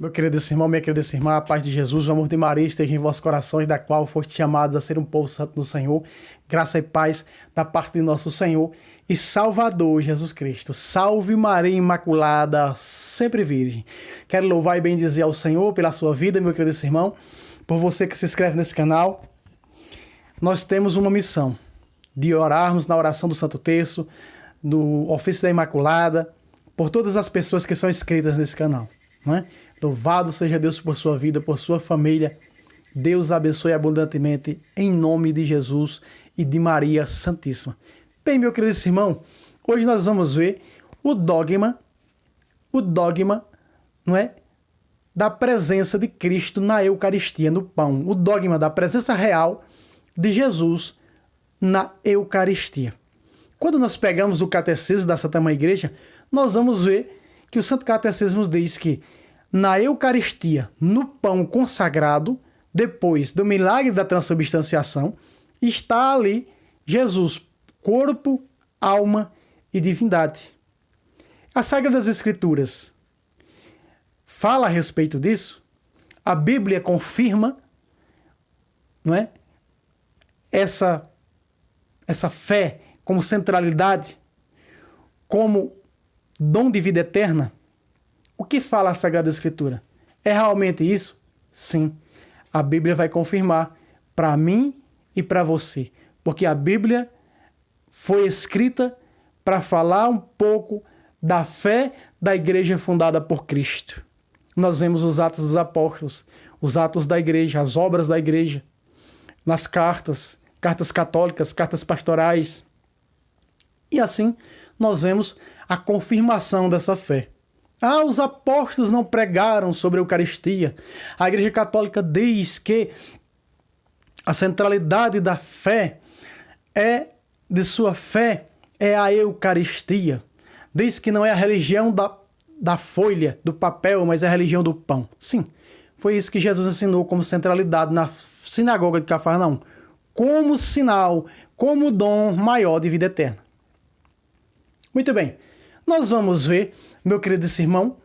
Meu querido irmão, minha querida irmã, a paz de Jesus, o amor de Maria esteja em vossos corações, da qual foste chamados a ser um povo santo do Senhor. Graça e paz da parte de nosso Senhor e Salvador Jesus Cristo. Salve Maria Imaculada, sempre virgem. Quero louvar e bendizer ao Senhor pela sua vida, meu querido irmão, por você que se inscreve nesse canal. Nós temos uma missão de orarmos na oração do Santo Terço, do ofício da Imaculada, por todas as pessoas que são inscritas nesse canal, não é? Louvado seja Deus por sua vida, por sua família. Deus abençoe abundantemente em nome de Jesus e de Maria Santíssima. Bem, meu querido irmão, hoje nós vamos ver o dogma, não é, da presença de Cristo na Eucaristia, no pão. O dogma da presença real de Jesus na Eucaristia. Quando nós pegamos o Catecismo da Santa Mãe Igreja, nós vamos ver que o Santo Catecismo diz que na Eucaristia, no pão consagrado, depois do milagre da transubstanciação, está ali Jesus, corpo, alma e divindade. As Sagradas Escrituras fala a respeito disso, a Bíblia confirma, não é? Essa fé como centralidade, como dom de vida eterna. O que fala a Sagrada Escritura? É realmente isso? Sim. A Bíblia vai confirmar para mim e para você. Porque a Bíblia foi escrita para falar um pouco da fé da igreja fundada por Cristo. Nós vemos os Atos dos Apóstolos, os Atos da igreja, as obras da igreja, nas cartas católicas, cartas pastorais. E assim nós vemos a confirmação dessa fé. Os apóstolos não pregaram sobre a Eucaristia. A Igreja Católica diz que a centralidade da fé de sua fé é a Eucaristia. Diz que não é a religião da folha, do papel, mas é a religião do pão. Sim, foi isso que Jesus ensinou como centralidade na sinagoga de Cafarnaum, como sinal, como dom maior de vida eterna. Muito bem, nós vamos ver, meu querido irmão,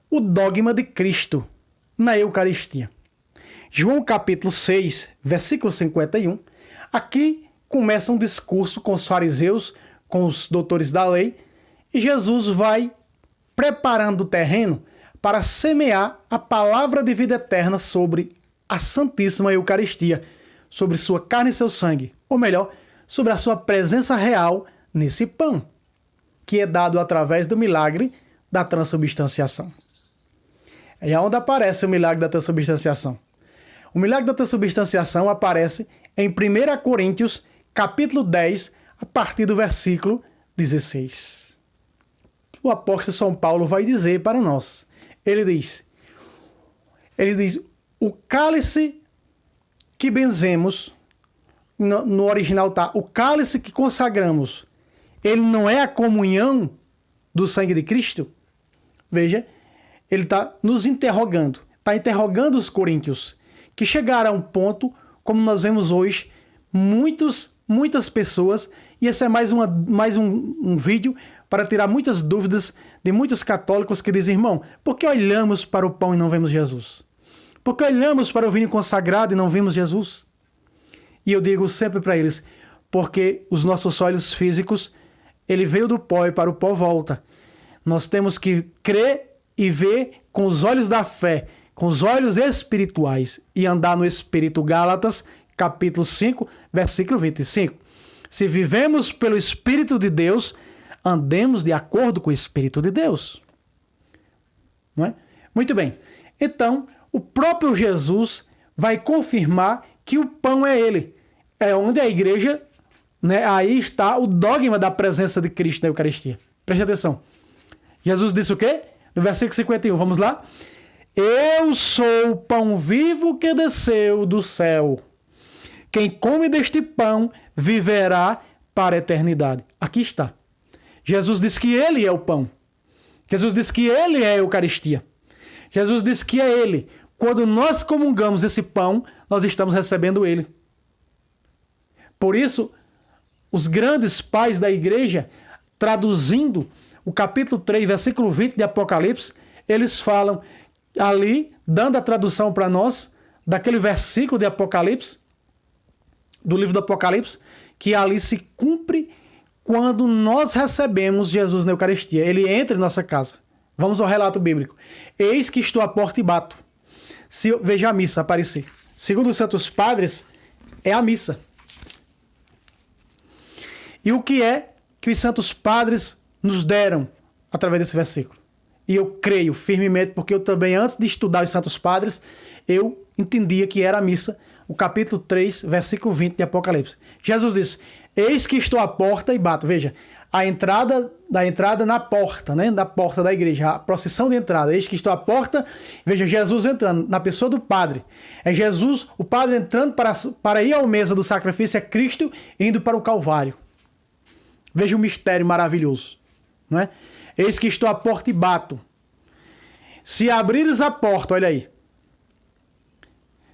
o dogma de Cristo na Eucaristia. João capítulo 6, versículo 51, aqui começa um discurso com os fariseus, com os doutores da lei, e Jesus vai preparando o terreno para semear a palavra de vida eterna sobre a Santíssima Eucaristia, sobre sua carne e seu sangue, ou melhor, sobre a sua presença real nesse pão, que é dado através do milagre da transubstanciação. É onde aparece o milagre da transubstanciação. O milagre da transubstanciação aparece em 1 Coríntios, capítulo 10, a partir do versículo 16. O apóstolo São Paulo vai dizer para nós. Ele diz, o cálice que benzemos, no original está, o cálice que consagramos, ele não é a comunhão do sangue de Cristo? Veja, ele está nos interrogando, está interrogando os coríntios, que chegaram a um ponto, como nós vemos hoje, muitas pessoas, e esse é mais um vídeo para tirar muitas dúvidas de muitos católicos que dizem, irmão, por que olhamos para o pão e não vemos Jesus? Por que olhamos para o vinho consagrado e não vemos Jesus? E eu digo sempre para eles, porque os nossos olhos físicos, ele veio do pó e para o pó volta. Nós temos que crer e ver com os olhos da fé, com os olhos espirituais e andar no Espírito. Gálatas, capítulo 5, versículo 25. Se vivemos pelo Espírito de Deus, andemos de acordo com o Espírito de Deus. Não é? Muito bem. Então, o próprio Jesus vai confirmar que o pão é ele. É onde a igreja, né, aí está o dogma da presença de Cristo na Eucaristia. Preste atenção. Jesus disse o quê? No versículo 51, vamos lá? Eu sou o pão vivo que desceu do céu. Quem come deste pão viverá para a eternidade. Aqui está. Jesus disse que ele é o pão. Jesus disse que ele é a Eucaristia. Jesus disse que é ele. Quando nós comungamos esse pão, nós estamos recebendo ele. Por isso, os grandes pais da igreja, traduzindo o capítulo 3, versículo 20 de Apocalipse, eles falam ali, dando a tradução para nós, daquele versículo de Apocalipse, do livro do Apocalipse, que ali se cumpre quando nós recebemos Jesus na Eucaristia. Ele entra em nossa casa. Vamos ao relato bíblico. Eis que estou à porta e bato. Veja a missa aparecer. Segundo os Santos Padres, é a missa. E o que é que os Santos Padres nos deram através desse versículo? E eu creio firmemente, porque eu também, antes de estudar os Santos Padres, eu entendia que era a missa, o capítulo 3, versículo 20 de Apocalipse. Jesus disse, eis que estou à porta e bato. Veja, a entrada na porta, né? Da porta da igreja, a procissão de entrada. Eis que estou à porta, veja Jesus entrando, na pessoa do Padre. É Jesus, o Padre entrando para ir à mesa do sacrifício, é Cristo indo para o Calvário. Veja o mistério maravilhoso, não é? Eis que estou à porta e bato. Se abrires a porta, olha aí.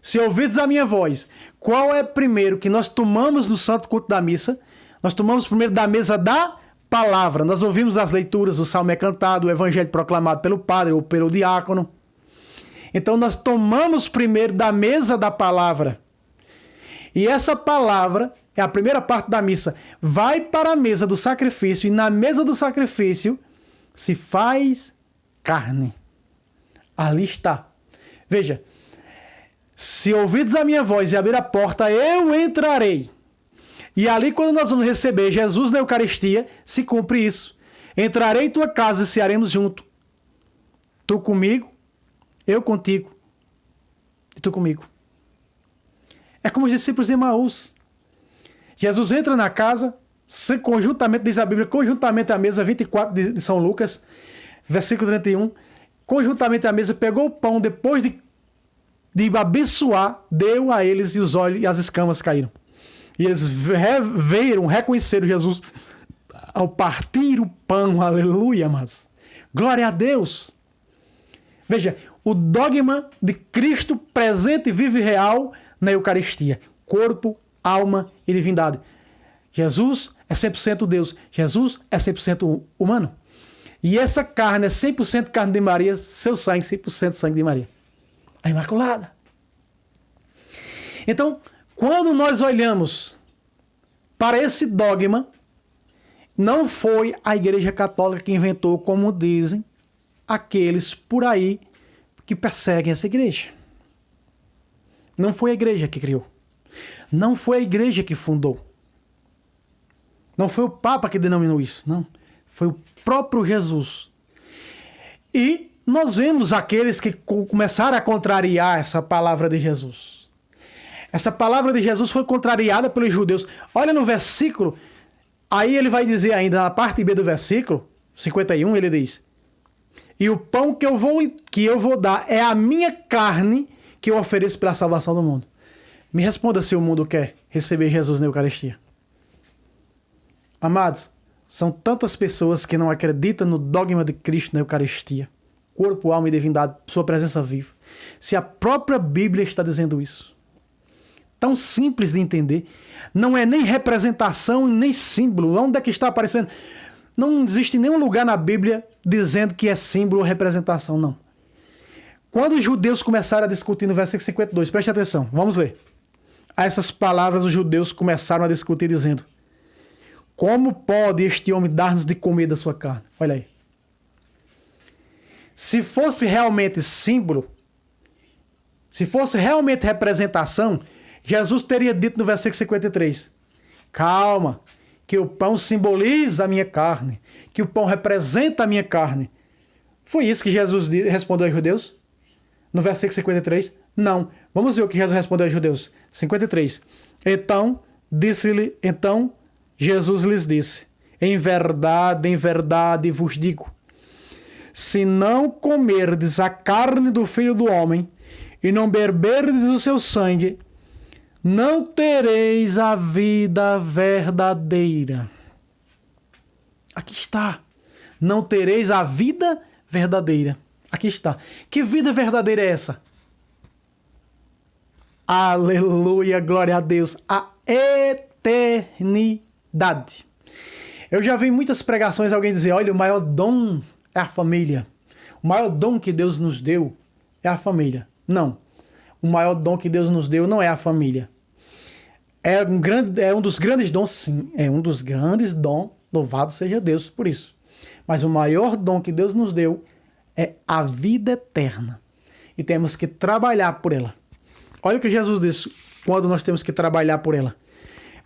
Se ouvides a minha voz, qual é primeiro que nós tomamos no santo culto da missa? Nós tomamos primeiro da mesa da palavra. Nós ouvimos as leituras, o salmo é cantado, o evangelho proclamado pelo padre ou pelo diácono. Então nós tomamos primeiro da mesa da palavra. E essa palavra é a primeira parte da missa. Vai para a mesa do sacrifício e na mesa do sacrifício se faz carne. Ali está. Veja. Se ouvides a minha voz e abrir a porta, eu entrarei. E ali, quando nós vamos receber Jesus na Eucaristia, se cumpre isso. Entrarei em tua casa e cearemos junto. Tu comigo, eu contigo, e tu comigo. É como os discípulos de Emaús. Jesus entra na casa, conjuntamente, diz a Bíblia, conjuntamente à mesa, 24 de São Lucas, versículo 31, conjuntamente à mesa, pegou o pão, depois de abençoar, deu a eles e os olhos e as escamas caíram. E eles reconheceram Jesus ao partir o pão. Aleluia, amados. Glória a Deus. Veja, o dogma de Cristo presente, vivo e real na Eucaristia. Corpo, alma e divindade. Jesus é 100% Deus. Jesus é 100% humano. E essa carne é 100% carne de Maria, seu sangue 100% sangue de Maria. A Imaculada. Então, quando nós olhamos para esse dogma, não foi a Igreja Católica que inventou, como dizem aqueles por aí que perseguem essa igreja. Não foi a igreja que criou. Não foi a igreja que fundou. Não foi o Papa que denominou isso. Não. Foi o próprio Jesus. E nós vemos aqueles que começaram a contrariar essa palavra de Jesus. Essa palavra de Jesus foi contrariada pelos judeus. Olha no versículo, aí ele vai dizer ainda, na parte B do versículo, 51, ele diz, e o pão que eu vou dar é a minha carne que eu ofereço pela salvação do mundo. Me responda se o mundo quer receber Jesus na Eucaristia. Amados, são tantas pessoas que não acreditam no dogma de Cristo na Eucaristia. Corpo, alma e divindade, sua presença viva. Se a própria Bíblia está dizendo isso. Tão simples de entender. Não é nem representação nem símbolo. Onde é que está aparecendo? Não existe nenhum lugar na Bíblia dizendo que é símbolo ou representação, não. Quando os judeus começaram a discutir no versículo 52, preste atenção, vamos ler. A essas palavras os judeus começaram a discutir dizendo, como pode este homem dar-nos de comer da sua carne? Olha aí. Se fosse realmente símbolo, se fosse realmente representação, Jesus teria dito no versículo 53, calma, que o pão simboliza a minha carne, que o pão representa a minha carne. Foi isso que Jesus respondeu aos judeus? No versículo 53? Não. Vamos ver o que Jesus respondeu aos judeus. 53. Então Jesus lhes disse, em verdade vos digo, se não comerdes a carne do Filho do Homem e não beberdes o seu sangue, não tereis a vida verdadeira. Aqui está. Não tereis a vida verdadeira. Aqui está. Que vida verdadeira é essa? Aleluia, glória a Deus. A eternidade. Eu já vi em muitas pregações alguém dizer, olha, o maior dom é a família. O maior dom que Deus nos deu é a família. Não. O maior dom que Deus nos deu não é a família. É um dos grandes dons, sim. É um dos grandes dons. Louvado seja Deus por isso. Mas o maior dom que Deus nos deu é a vida eterna. E temos que trabalhar por ela. Olha o que Jesus disse quando nós temos que trabalhar por ela.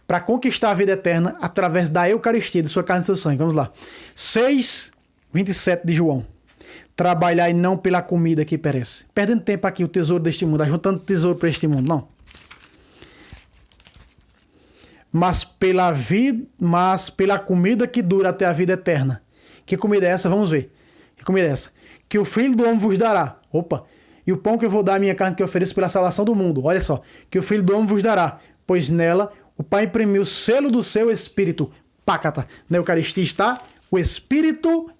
Para conquistar a vida eterna através da Eucaristia, de sua carne e seu sangue. Vamos lá. 6:27 de João. Trabalhar e não pela comida que perece. Perdendo tempo aqui, o tesouro deste mundo, juntando tesouro para este mundo. Não. Mas pela comida que dura até a vida eterna. Que comida é essa? Vamos ver. Que comida é essa? Que o Filho do Homem vos dará. Opa! E o pão que eu vou dar à minha carne que eu ofereço pela salvação do mundo. Olha só. Que o Filho do Homem vos dará. Pois nela o Pai imprimiu o selo do seu Espírito. Pácata. Na Eucaristia está o Espírito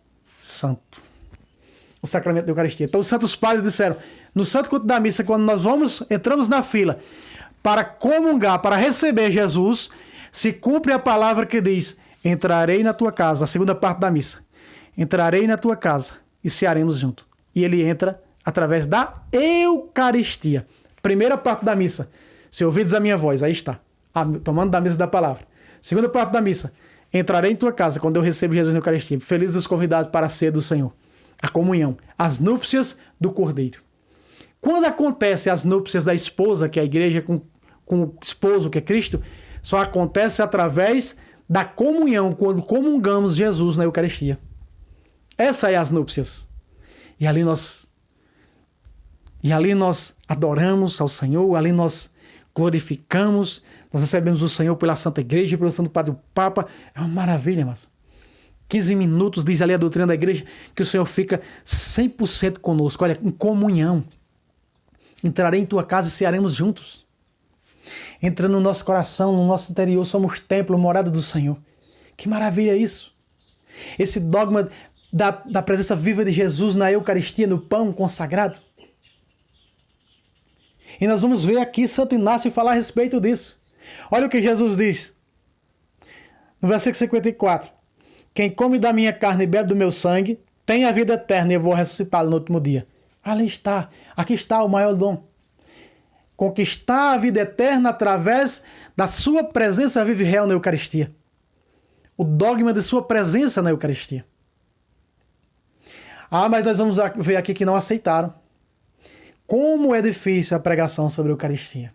Santo. O sacramento da Eucaristia. Então os santos padres disseram, no Santo Culto da Missa, quando nós entramos na fila para comungar, para receber Jesus, se cumpre a palavra que diz, entrarei na tua casa, a segunda parte da missa. Entrarei na tua casa e cearemos junto. E ele entra através da Eucaristia. Primeira parte da missa. Se ouvides a minha voz, aí está. Tomando da mesa da palavra. Segunda parte da missa. Entrarei em tua casa quando eu recebo Jesus na Eucaristia. Felizes os convidados para a ceia do Senhor. A comunhão. As núpcias do Cordeiro. Quando acontece as núpcias da esposa, que é a igreja com o esposo, que é Cristo, só acontece através da comunhão, quando comungamos Jesus na Eucaristia. Essa é as núpcias. E ali nós adoramos ao Senhor, ali nós glorificamos, nós recebemos o Senhor pela Santa Igreja, pelo Santo Padre o Papa. É uma maravilha, mas 15 minutos, diz ali a doutrina da igreja, que o Senhor fica 100% conosco. Olha, em comunhão. Entrarei em tua casa e cearemos juntos. Entra no nosso coração, no nosso interior, somos templo, morada do Senhor. Que maravilha é isso. Esse dogma da presença viva de Jesus na Eucaristia, no pão consagrado. E nós vamos ver aqui Santo Inácio falar a respeito disso. Olha o que Jesus diz. No versículo 54. Quem come da minha carne e bebe do meu sangue, tem a vida eterna e eu vou ressuscitá-lo no último dia. Ali está. Aqui está o maior dom. Conquistar a vida eterna através da sua presença viva e real na Eucaristia. O dogma de sua presença na Eucaristia. Mas nós vamos ver aqui que não aceitaram. Como é difícil a pregação sobre a Eucaristia.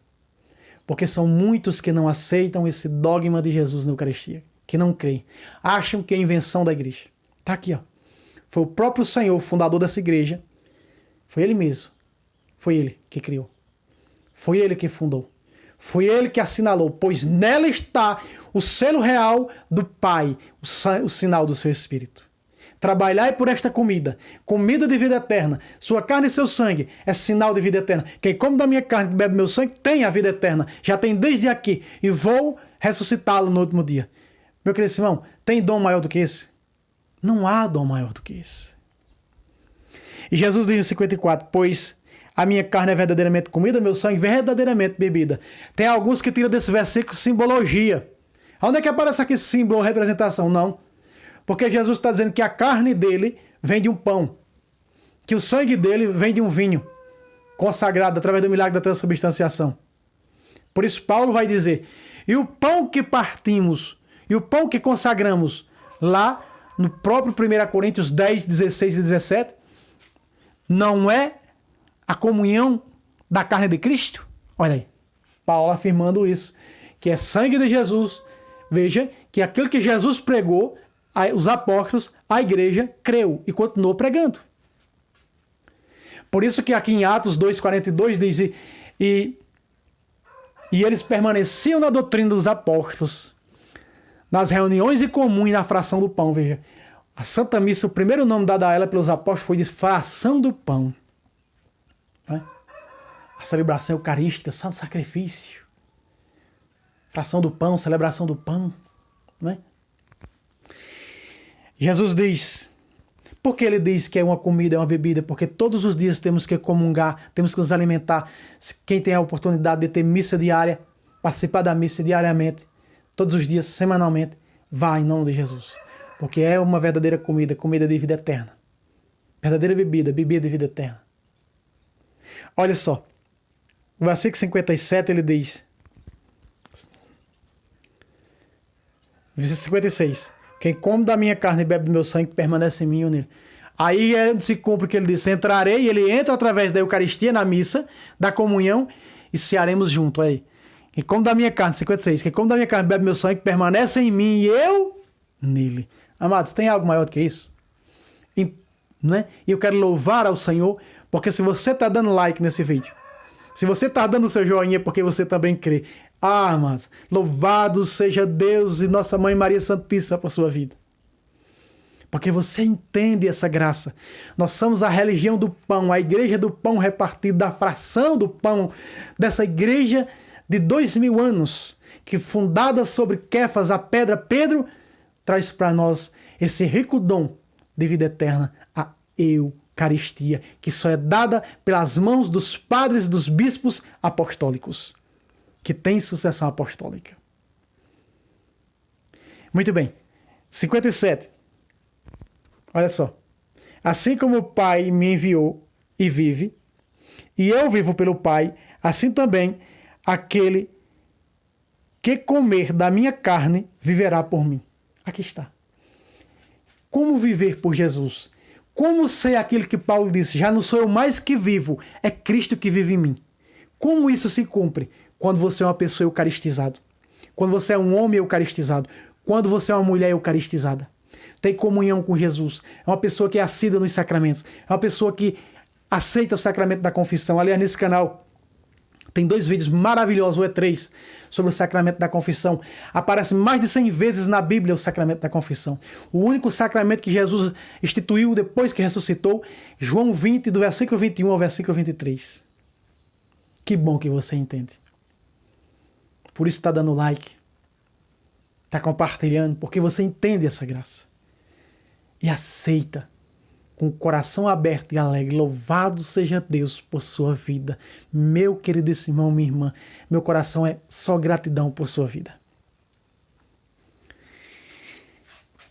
Porque são muitos que não aceitam esse dogma de Jesus na Eucaristia. Que não creem. Acham que é invenção da igreja. Está aqui, ó. Foi o próprio Senhor, o fundador dessa igreja. Foi ele mesmo. Foi ele que criou. Foi ele que fundou. Foi ele que assinalou. Pois nela está o selo real do Pai. O sinal do seu Espírito. Trabalhai por esta comida. Comida de vida eterna. Sua carne e seu sangue é sinal de vida eterna. Quem come da minha carne e bebe do meu sangue tem a vida eterna. Já tem desde aqui. E vou ressuscitá-lo no último dia. Meu querido irmão, tem dom maior do que esse? Não há dom maior do que esse. E Jesus diz em 54, pois a minha carne é verdadeiramente comida, meu sangue verdadeiramente bebida. Tem alguns que tiram desse versículo simbologia. Onde é que aparece aqui símbolo ou representação? Não. Porque Jesus está dizendo que a carne dele vem de um pão. Que o sangue dele vem de um vinho. Consagrado através do milagre da transubstanciação. Por isso Paulo vai dizer, e o pão que partimos, e o pão que consagramos, lá no próprio 1 Coríntios 10, 16 e 17, não é a comunhão da carne de Cristo? Olha aí, Paulo afirmando isso, que é sangue de Jesus. Veja que aquilo que Jesus pregou, os apóstolos, a igreja creu e continuou pregando. Por isso que aqui em Atos 2,42 diz, e eles permaneciam na doutrina dos apóstolos, nas reuniões em comum e na fração do pão. Veja, a Santa Missa, o primeiro nome dado a ela pelos apóstolos foi de fração do pão. Né? A celebração eucarística, santo sacrifício. Fração do pão, celebração do pão. Né? Jesus diz, por que ele diz que é uma comida, é uma bebida? Porque todos os dias temos que comungar, temos que nos alimentar. Quem tem a oportunidade de ter missa diária, participar da missa diariamente, todos os dias, semanalmente, vá em nome de Jesus. Porque é uma verdadeira comida, comida de vida eterna. Verdadeira bebida, bebida de vida eterna. Olha só. O versículo 57 ele diz. Versículo 56. Quem come da minha carne e bebe do meu sangue permanece em mim e eu nele. Aí se cumpre o que ele disse. Entrarei, e ele entra através da Eucaristia na missa, da comunhão, e cearemos junto. Aí. Quem come da minha carne, 56. Quem come da minha carne e bebe do meu sangue permanece em mim e eu nele. Amados, tem algo maior do que isso? Né? E eu quero louvar ao Senhor, porque se você está dando like nesse vídeo, se você está dando o seu joinha porque você também crê, mas louvado seja Deus e Nossa Mãe Maria Santíssima por sua vida. Porque você entende essa graça. Nós somos a religião do pão, a igreja do pão repartido, da fração do pão, dessa igreja de 2000 anos, que fundada sobre Quefas, a pedra, Pedro, traz para nós esse rico dom de vida eterna, a Eucaristia, que só é dada pelas mãos dos padres e dos bispos apostólicos, que têm sucessão apostólica. Muito bem. 57. Olha só. Assim como o Pai me enviou e vive, e eu vivo pelo Pai, assim também aquele que comer da minha carne viverá por mim. Aqui está. Como viver por Jesus? Como ser aquilo que Paulo disse? Já não sou eu mais que vivo, é Cristo que vive em mim. Como isso se cumpre? Quando você é uma pessoa eucaristizada. Quando você é um homem eucaristizado. Quando você é uma mulher eucaristizada. Tem comunhão com Jesus. É uma pessoa que é assídua nos sacramentos. É uma pessoa que aceita o sacramento da confissão. Aliás, nesse canal tem 2 vídeos maravilhosos, ou 3, sobre o sacramento da confissão. Aparece mais de 100 vezes na Bíblia o sacramento da confissão. O único sacramento que Jesus instituiu depois que ressuscitou, João 20, do versículo 21 ao versículo 23. Que bom que você entende. Por isso está dando like. Está compartilhando, porque você entende essa graça. E aceita com o coração aberto e alegre. Louvado seja Deus por sua vida. Meu queridíssimo irmão, minha irmã, meu coração é só gratidão por sua vida.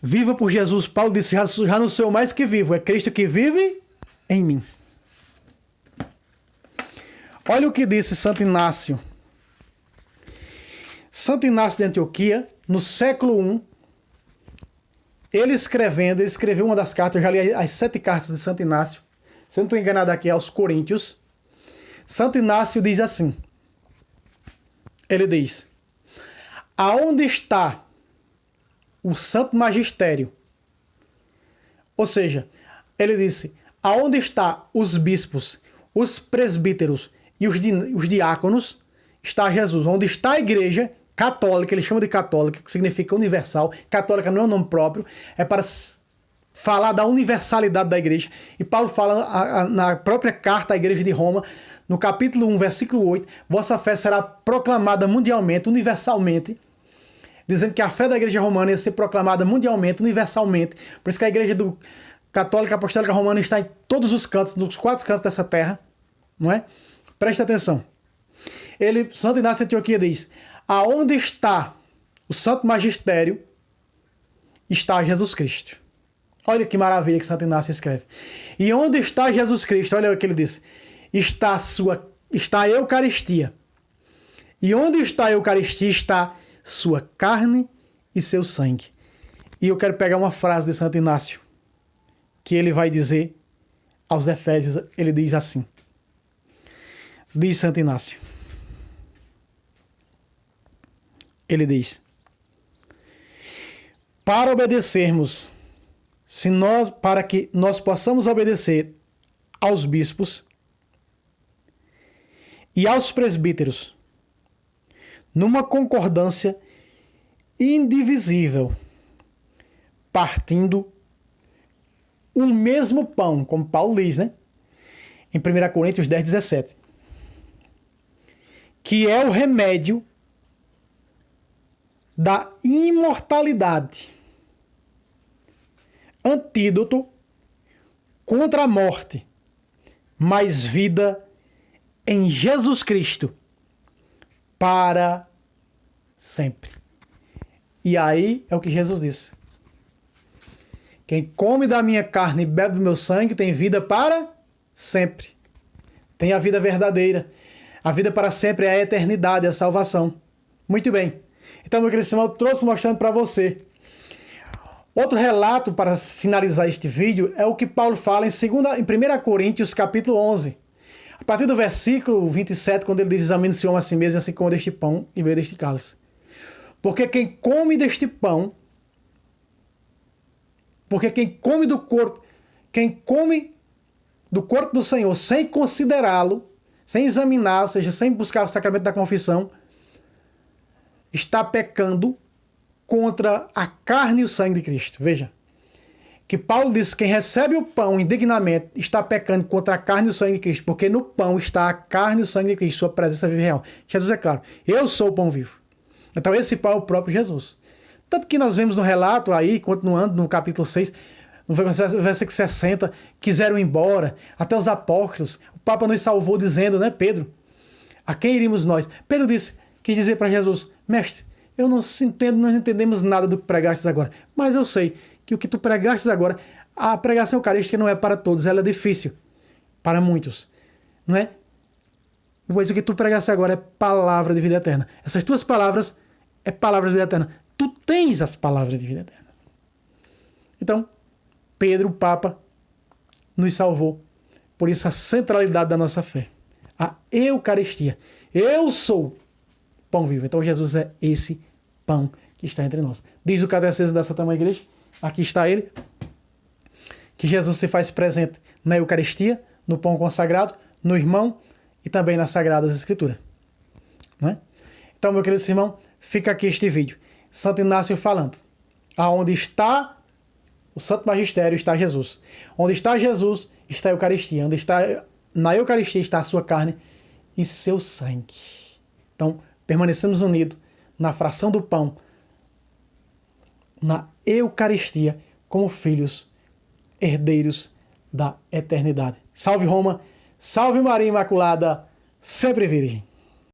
Viva por Jesus. Paulo disse, já não sou eu mais que vivo, é Cristo que vive em mim. Olha o que disse Santo Inácio. Santo Inácio de Antioquia, no século I, ele escreveu uma das cartas, eu já li as 7 cartas de Santo Inácio, se eu não estou enganado aqui, aos Coríntios. Santo Inácio diz assim, ele diz, aonde está o Santo Magistério? Ou seja, ele disse, aonde está os bispos, os presbíteros e os diáconos, está Jesus. Onde está a igreja católica, ele chama de católica, que significa universal. Católica não é um nome próprio, é para falar da universalidade da igreja. E Paulo fala na própria carta à igreja de Roma, no capítulo 1, versículo 8, vossa fé será proclamada mundialmente, universalmente, dizendo que a fé da igreja romana ia ser proclamada mundialmente, universalmente. Por isso que a igreja católica apostólica romana está em todos os cantos, nos 4 cantos dessa terra, não é? Preste atenção. Santo Inácio de Antioquia diz, aonde está o Santo Magistério, está Jesus Cristo. Olha que maravilha que Santo Inácio escreve. E onde está Jesus Cristo? Olha o que ele diz. Está a Eucaristia. E onde está a Eucaristia está sua carne e seu sangue. E eu quero pegar uma frase de Santo Inácio, que ele vai dizer aos Efésios, ele diz assim. Diz Santo Inácio. Ele diz, para obedecermos, para que nós possamos obedecer aos bispos e aos presbíteros, numa concordância indivisível, partindo o mesmo pão, como Paulo diz, né? Em 1 Coríntios 10, 17. Que é o remédio da imortalidade, antídoto contra a morte, mais vida em Jesus Cristo para sempre. E aí é o que Jesus disse. Quem come da minha carne e bebe do meu sangue tem vida para sempre. tem a vida verdadeira. A vida para sempre é a eternidade, a salvação. Muito bem. Então, meu querido irmão, eu trouxe mostrando para você. Outro relato para finalizar este vídeo é o que Paulo fala em 1 Coríntios capítulo 11. A partir do versículo 27, quando ele diz: examine-se o homem a si mesmo, assim como deste pão e bebe deste cálice. Porque quem come deste pão, porque quem come do corpo do Senhor sem considerá-lo, sem examinar, ou seja, sem buscar o sacramento da confissão, está pecando contra a carne e o sangue de Cristo. Veja, que Paulo diz que quem recebe o pão indignamente está pecando contra a carne e o sangue de Cristo, porque no pão está a carne e o sangue de Cristo, sua presença viva e real. Jesus é claro, eu sou o pão vivo. Então esse pão é o próprio Jesus. Tanto que nós vemos no relato aí, continuando no capítulo 6, no versículo 60, quiseram ir embora, até os apóstolos, o Papa nos salvou dizendo, né, Pedro, a quem iríamos nós? Pedro quis dizer para Jesus: mestre, eu não entendo, nós não entendemos nada do que pregastes agora, mas eu sei que o que tu pregastes agora, a pregação eucarística não é para todos, ela é difícil para muitos, não é? Pois o que tu pregaste agora é palavra de vida eterna. Essas tuas palavras é palavras de vida eterna. Tu tens as palavras de vida eterna. Então, Pedro, o Papa, nos salvou por isso a centralidade da nossa fé. A Eucaristia. Eu sou pão vivo. Então Jesus é esse pão que está entre nós. Diz o Catecismo da Santa Mãe Igreja, aqui está ele, que Jesus se faz presente na Eucaristia, no pão consagrado, no irmão e também nas Sagradas Escrituras. Não é? Então, meu querido irmão, fica aqui este vídeo. Santo Inácio falando. Aonde está o Santo Magistério está Jesus. Onde está Jesus está a Eucaristia. Na Eucaristia está a sua carne e seu sangue. Então, permanecemos unidos na fração do pão, na Eucaristia, como filhos herdeiros da eternidade. Salve Roma, salve Maria Imaculada, sempre virgem.